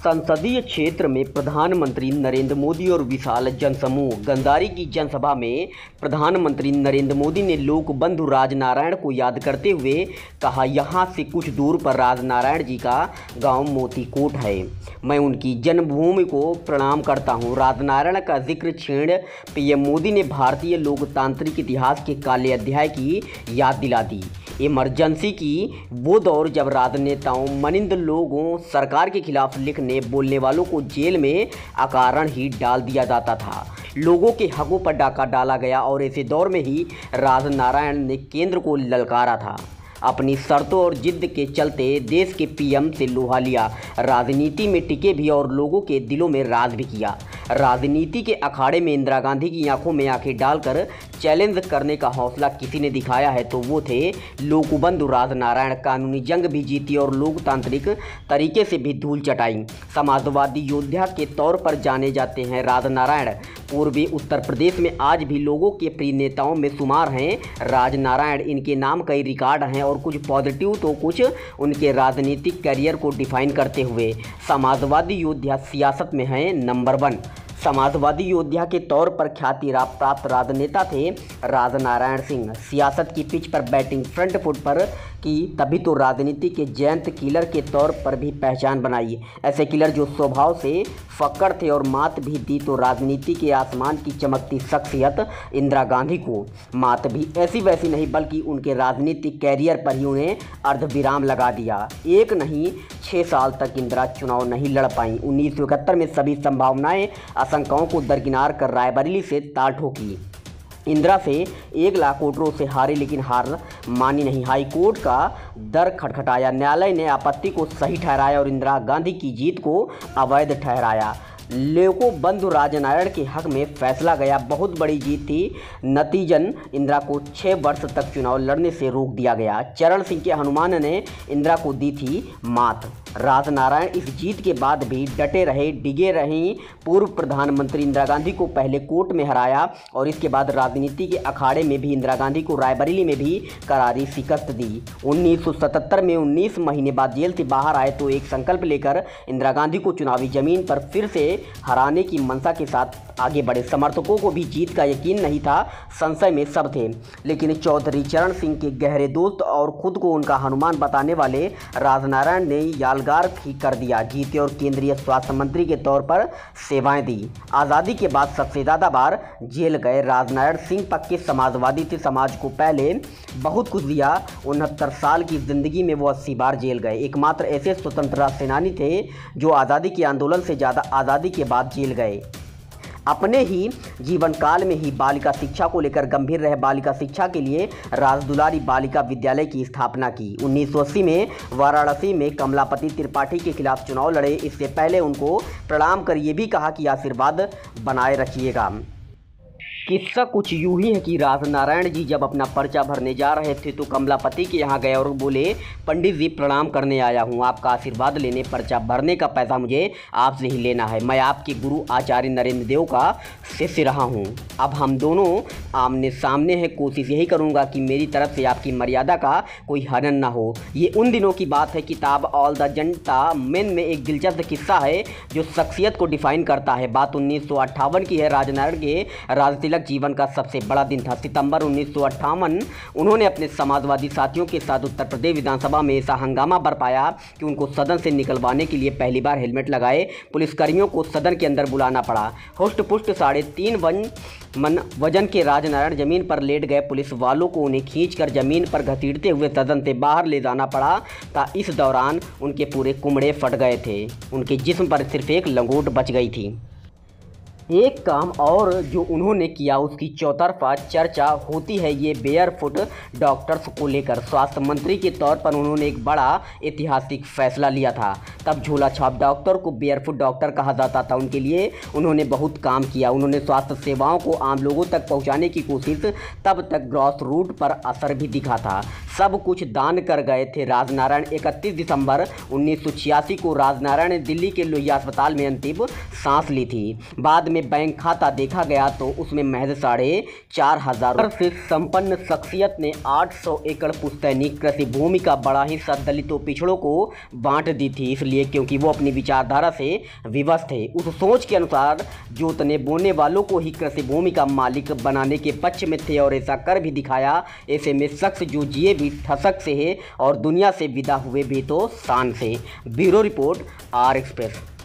संसदीय क्षेत्र में प्रधानमंत्री नरेंद्र मोदी और विशाल जनसमूह। गंधारी की जनसभा में प्रधानमंत्री नरेंद्र मोदी ने लोक बंधु राजनारायण को याद करते हुए कहा, यहां से कुछ दूर पर राजनारायण जी का गांव मोतीकोट है। मैं उनकी जन्मभूमि को प्रणाम करता हूं। राजनारायण का जिक्र छेड़ पीएम मोदी ने भारतीय लोकतांत्रिक इतिहास के काले अध्याय की याद दिला दी। इमरजेंसी की वो दौर जब राजनेताओं, मनिंद लोगों, सरकार के खिलाफ लिखने बोलने वालों को जेल में अकारण ही डाल दिया जाता था। लोगों के हकों पर डाका डाला गया और ऐसे दौर में ही राजनारायण ने केंद्र को ललकारा था। अपनी शर्तों और जिद के चलते देश के पीएम से लोहा लिया, राजनीति में टिके भी और लोगों के दिलों में राज भी किया। राजनीति के अखाड़े में इंदिरा गांधी की आंखों में आंखें डालकर चैलेंज करने का हौसला किसी ने दिखाया है तो वो थे लोकबंधु राजनारायण। कानूनी जंग भी जीती और लोकतांत्रिक तरीके से भी धूल चटाई। समाजवादी योद्धा के तौर पर जाने जाते हैं राजनारायण। पूर्वी उत्तर प्रदेश में आज भी लोगों के प्रिय नेताओं में शुमार हैं राजनारायण। इनके नाम कई रिकॉर्ड हैं और कुछ पॉजिटिव तो कुछ उनके राजनीतिक करियर को डिफाइन करते हुए। समाजवादी योद्धा सियासत में हैं नंबर 1। समाजवादी योद्धा के तौर पर ख्याति प्राप्त राजनेता थे राजनारायण सिंह। सियासत की पिच पर बैटिंग फ्रंट फुट पर की, तभी तो राजनीति के जयंत किलर के तौर पर भी पहचान बनाई। ऐसे किलर जो स्वभाव से फक्कड़ थे और मात भी दी तो राजनीति के आसमान की चमकती शख्सियत इंदिरा गांधी को मात भी ऐसी वैसी नहीं बल्कि उनके राजनीतिक कैरियर पर ही उन्हें अर्धविराम लगा दिया। एक नहीं 6 साल तक इंदिरा चुनाव नहीं लड़ पाई। 1971 में सभी संभावनाएं आशंकाओं को दरकिनार कर रायबरेली से ताल ठोकी। इंदिरा से 1 लाख वोटरों से हारे लेकिन हार मानी नहीं। हाई कोर्ट का दर खटखटाया, न्यायालय ने आपत्ति को सही ठहराया और इंदिरा गांधी की जीत को अवैध ठहराया। लोको बंधु राजनारायण के हक में फैसला गया। बहुत बड़ी जीत थी। नतीजन इंदिरा को 6 वर्ष तक चुनाव लड़ने से रोक दिया गया। चरण सिंह के हनुमान ने इंदिरा को दी थी मात। राजनारायण इस जीत के बाद भी डटे रहे, डिगे रहीं। पूर्व प्रधानमंत्री इंदिरा गांधी को पहले कोर्ट में हराया और इसके बाद राजनीति के अखाड़े में भी इंदिरा गांधी को रायबरेली में भी करारी शिकस्त दी। 1977 में 19 महीने बाद जेल से बाहर आए तो एक संकल्प लेकर इंदिरा गांधी को चुनावी जमीन पर फिर से हराने की मंशा के साथ आगे बढ़े। समर्थकों को भी जीत का यकीन नहीं था, संशय में सब थे, लेकिन चौधरी चरण सिंह के गहरे दोस्त और खुद को उनका हनुमान बताने वाले राजनारायण ने यादगार भी कर दिया। जीते और केंद्रीय स्वास्थ्य मंत्री के तौर पर सेवाएं दी। आज़ादी के बाद सबसे ज़्यादा बार जेल गए राजनारायण सिंह पक्के समाजवादी थे। समाज को पहले बहुत कुछ दिया। 69 साल की ज़िंदगी में वो 80 बार जेल गए। एकमात्र ऐसे स्वतंत्रता सेनानी थे जो आज़ादी के आंदोलन से ज़्यादा आज़ादी के बाद जेल गए। अपने ही जीवन काल में ही बालिका शिक्षा को लेकर गंभीर रहे। बालिका शिक्षा के लिए राजदुलारी बालिका विद्यालय की स्थापना की। 1980 में वाराणसी में कमलापति त्रिपाठी के खिलाफ चुनाव लड़े। इससे पहले उनको प्रणाम कर ये भी कहा कि आशीर्वाद बनाए रखिएगा। किस्सा कुछ यूं ही है कि राजनारायण जी जब अपना पर्चा भरने जा रहे थे तो कमलापति के यहाँ गए और बोले, पंडित जी प्रणाम करने आया हूँ, आपका आशीर्वाद लेने। पर्चा भरने का पैसा मुझे आपसे ही लेना है। मैं आपके गुरु आचार्य नरेंद्र देव का शिष्य रहा हूँ। अब हम दोनों आमने सामने हैं। कोशिश यही करूँगा कि मेरी तरफ से आपकी मर्यादा का कोई हनन ना हो। ये उन दिनों की बात है। किताब ऑल द जनता मैन में एक दिलचस्प किस्सा है जो शख्सियत को डिफाइन करता है। बात 1958 की है। राजनारायण के राजतिलक जीवन का सबसे बड़ा दिन था। सितंबर 1958 उन्होंने अपने समाजवादी साथियों के साथ उत्तर प्रदेश विधानसभा में ऐसा हंगामा बरपाया कि उनको सदन से निकलवाने के लिए पहली बार हेलमेट लगाए पुलिसकर्मियों को सदन के अंदर बुलाना पड़ा। हुष्ट पुष्ट 3.5 मन वजन के राजनारायण जमीन पर लेट गए। पुलिस वालों को उन्हें खींचकर जमीन पर घसीटते हुए सदन से बाहर ले जाना पड़ा था। इस दौरान उनके पूरे कुमड़े फट गए थे। उनके जिस्म पर सिर्फ एक लंगोट बच गई थी। एक काम और जो उन्होंने किया उसकी चौतरफा चर्चा होती है ये बेयरफुट डॉक्टर्स को लेकर। स्वास्थ्य मंत्री के तौर पर उन्होंने एक बड़ा ऐतिहासिक फैसला लिया था। तब झोला छाप डॉक्टर को बेयरफुट डॉक्टर कहा जाता था। उनके लिए उन्होंने बहुत काम किया। उन्होंने स्वास्थ्य सेवाओं को आम लोगों तक पहुंचाने की कोशिश, तब तक ग्रॉस रूट पर असर भी दिखा था। सब कुछ दान कर गए थे राजनारायण। 31 दिसंबर 1986 को राजनारायण ने दिल्ली के लोहिया अस्पताल में अंतिम सांस ली थी। बाद में बैंक खाता देखा गया तो उसमें महज 4,500 से संपन्न शख्सियत ने 800 एकड़ पुश्तैनी कृषि भूमि का बड़ा हिस्सा दलितों पिछड़ों को बांट दी थी, इसलिए क्योंकि वो अपनी विचारधारा से विवश थे। उस सोच के अनुसार जोतने बोने वालों को ही कृषि भूमि का मालिक बनाने के पक्ष में थे और ऐसा कर भी दिखाया। ऐसे में शख्स जो जिए भी ठसक से है और दुनिया से विदा हुए भी तो शान से। Bureau report, R express.